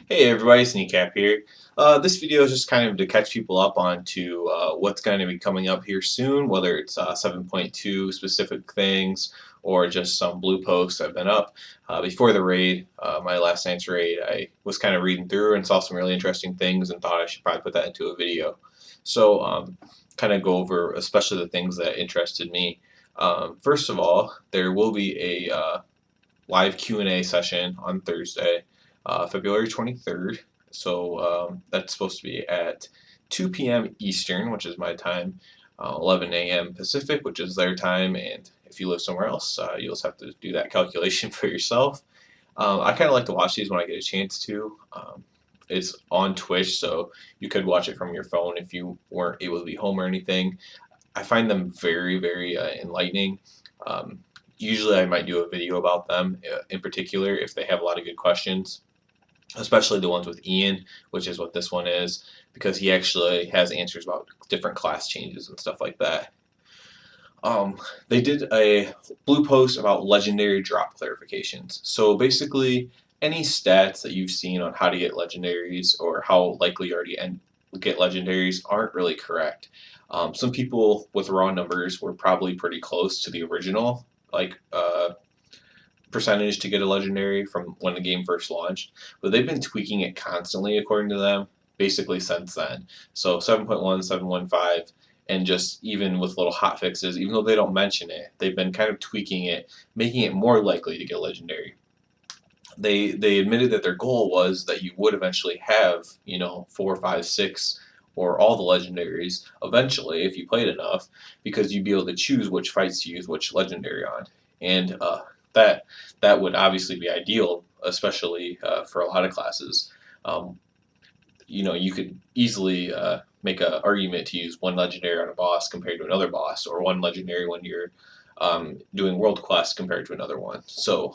Hey everybody, it's Kneecap here. This video is just kind of to catch people up on to what's going to be coming up here soon, whether it's 7.2 specific things or just some blue posts I've been up. Before the raid, my last night's raid, I was kind of reading through and saw some really interesting things and thought I should probably put that into a video. So kind of go over especially the things that interested me. First of all, there will be a live Q&A session on Thursday. February 23rd. So that's supposed to be at 2 p.m. Eastern, which is my time, 11 a.m. Pacific, which is their time. And if you live somewhere else, you'll just have to do that calculation for yourself. I kind of like to watch these when I get a chance to. It's on Twitch, so you could watch it from your phone if you weren't able to be home or anything. I find them very, very enlightening. Um, Usually, I might do a video about them in particular if they have a lot of good questions, especially the ones with Ian, which is what this one is, because he actually has answers about different class changes and stuff like that. They did a blue post about legendary drop clarifications. So basically, any stats that you've seen on how to get legendaries or how likely you already get legendaries aren't really correct. Some people with raw numbers were probably pretty close to the original, like percentage to get a legendary from when the game first launched, but they've been tweaking it constantly according to them, basically since then. So 7.1, 7.15, and just even with little hot fixes, even though they don't mention it, they've been kind of tweaking it, making it more likely to get legendary. They admitted that their goal was that you would eventually have, 4, 5, 6, or all the legendaries eventually if you played enough, because you'd be able to choose which fights to use which legendary on. And that that would obviously be ideal, especially for a lot of classes. Um, you could easily make an argument to use one legendary on a boss compared to another boss, or one legendary when you're doing world quest compared to another one. So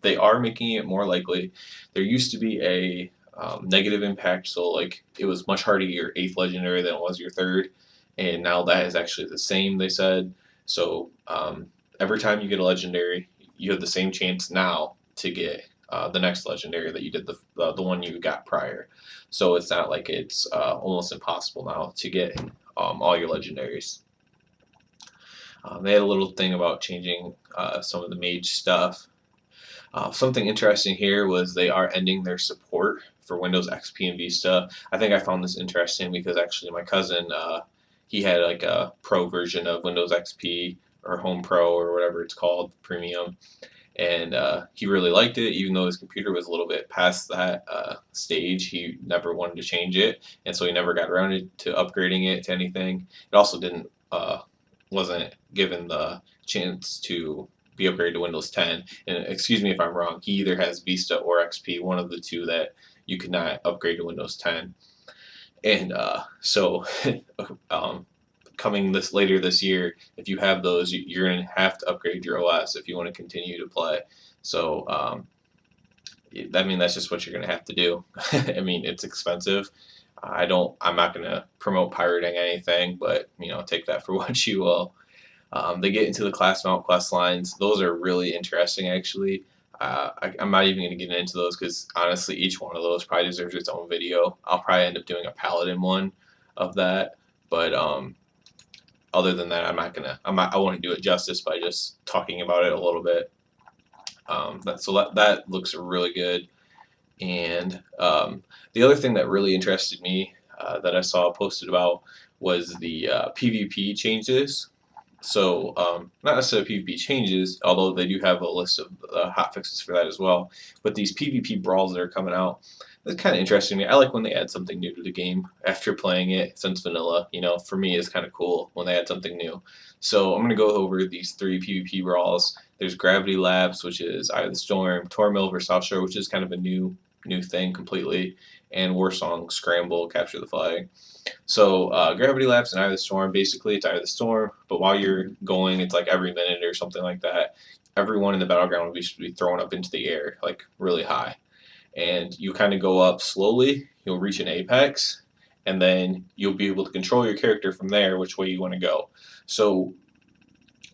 they are making it more likely. There used to be a negative impact, so like it was much harder to get your 8th legendary than it was your 3rd, and now that is actually the same, they said. So every time you get a legendary, you have the same chance now to get the next legendary that you did the one you got prior. So it's not like it's almost impossible now to get all your legendaries. They had a little thing about changing some of the mage stuff. Something interesting here was they are ending their support for Windows XP and Vista. I think I found this interesting because actually my cousin, he had like a pro version of Windows XP or Home Pro or whatever it's called, Premium, and he really liked it, even though his computer was a little bit past that stage. He never wanted to change it, and so he never got around to upgrading it to anything. It also didn't wasn't given the chance to be upgraded to Windows 10. And excuse me if I'm wrong, he either has Vista or XP, one of the two that you could not upgrade to Windows 10. And so coming this later this year, if you have those, you're going to have to upgrade your OS if you want to continue to play. So I mean, that's just what you're going to have to do. I mean, it's expensive. I'm not going to promote pirating anything, but take that for what you will. They get into the class mount quest lines. Those are really interesting, actually. I'm not even going to get into those because honestly, each one of those probably deserves its own video. I'll probably end up doing a paladin one of that, but other than that, I won't do it justice by just talking about it a little bit. That looks really good. And the other thing that really interested me that I saw posted about was the PvP changes. So not necessarily PvP changes, although they do have a list of hot fixes for that as well. But these PvP brawls that are coming out, it's kind of interesting to me. I like when they add something new to the game after playing it since vanilla. For me, it's kind of cool when they add something new. So I'm going to go over these 3 PvP brawls. There's Gravity Labs, which is Eye of the Storm, Tormil vs. South Shore, which is kind of a new thing completely, and Warsong Scramble, Capture the Flag. So Gravity Labs and Eye of the Storm, basically it's Eye of the Storm, but while you're going, it's like every minute or something like that. Everyone in the battleground will be thrown up into the air, like really high. And you kind of go up slowly, you'll reach an apex, and then you'll be able to control your character from there, which way you want to go. So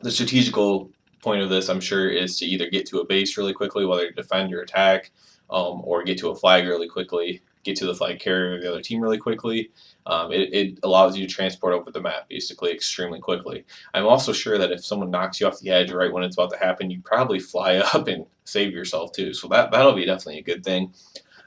the strategical point of this, I'm sure, is to either get to a base really quickly, whether you defend or attack, or get to a flag really quickly, get to the flag carrier of the other team really quickly. It allows you to transport over the map basically extremely quickly. I'm also sure that if someone knocks you off the edge right when it's about to happen, you probably fly up and save yourself too. So that'll be definitely a good thing.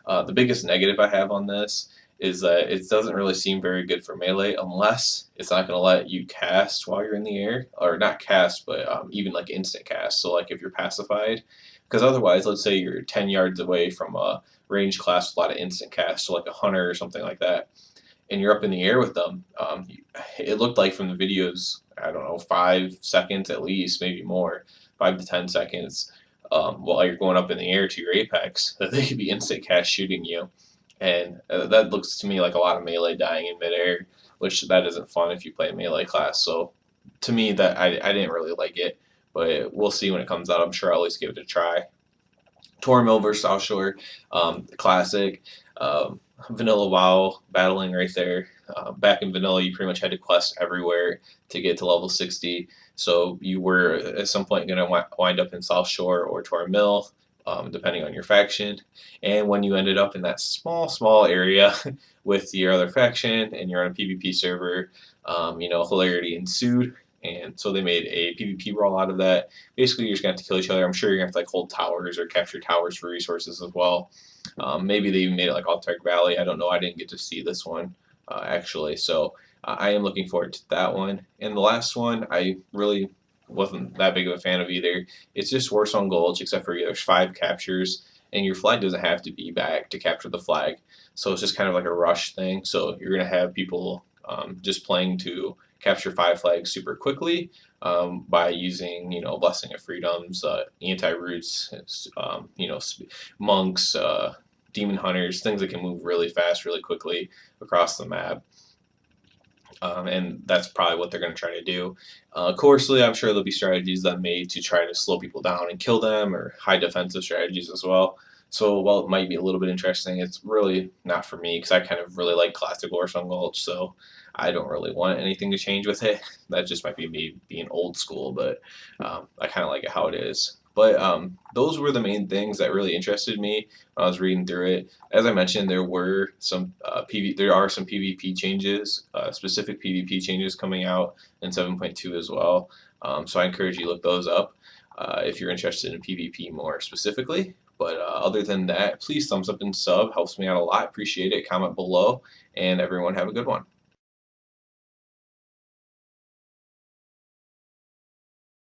The biggest negative I have on this is that it doesn't really seem very good for melee unless it's not going to let you cast while you're in the air, or not cast, but even like instant cast. So like if you're pacified, because otherwise, let's say you're 10 yards away from a range class with a lot of instant cast, so like a hunter or something like that, and you're up in the air with them. It looked like from the videos, I don't know, 5 seconds at least, maybe more, 5 to 10 seconds, while you're going up in the air to your apex, that they could be instant cast shooting you, and that looks to me like a lot of melee dying in midair, which that isn't fun if you play a melee class. So to me, that I didn't really like it, but we'll see when it comes out. I'm sure I'll at least give it a try. Tormil versus South Shore, classic. Vanilla WoW battling right there. Back in Vanilla, you pretty much had to quest everywhere to get to level 60. So you were at some point going to wind up in South Shore or Tormil, depending on your faction. And when you ended up in that small area with your other faction and you're on a PvP server, hilarity ensued. And so they made a PvP brawl out of that. Basically, you're just going to have to kill each other. I'm sure you're going to have to like hold towers or capture towers for resources as well. Maybe they even made it like Altark Valley. I don't know. I didn't get to see this one actually. So I am looking forward to that one. And the last one, I really wasn't that big of a fan of either. It's just Warsong Gulch, except for there's 5 captures, and your flag doesn't have to be back to capture the flag. So it's just kind of like a rush thing. So you're going to have people just playing to capture 5 flags super quickly by using, Blessing of Freedoms, anti-roots, monks, demon hunters, things that can move really fast, really quickly across the map. And that's probably what they're going to try to do. Coarsely, I'm sure there'll be strategies that made to try to slow people down and kill them, or high defensive strategies as well. So while it might be a little bit interesting, it's really not for me because I kind of really like classic Warsong Gulch, so I don't really want anything to change with it. That just might be me being old school, but I kind of like it how it is. But those were the main things that really interested me when I was reading through it. As I mentioned, there were some there are some PvP changes, specific PvP changes coming out in 7.2 as well. So I encourage you to look those up if you're interested in PvP more specifically. But other than that, please thumbs up and sub. Helps me out a lot. Appreciate it. Comment below. And everyone have a good one.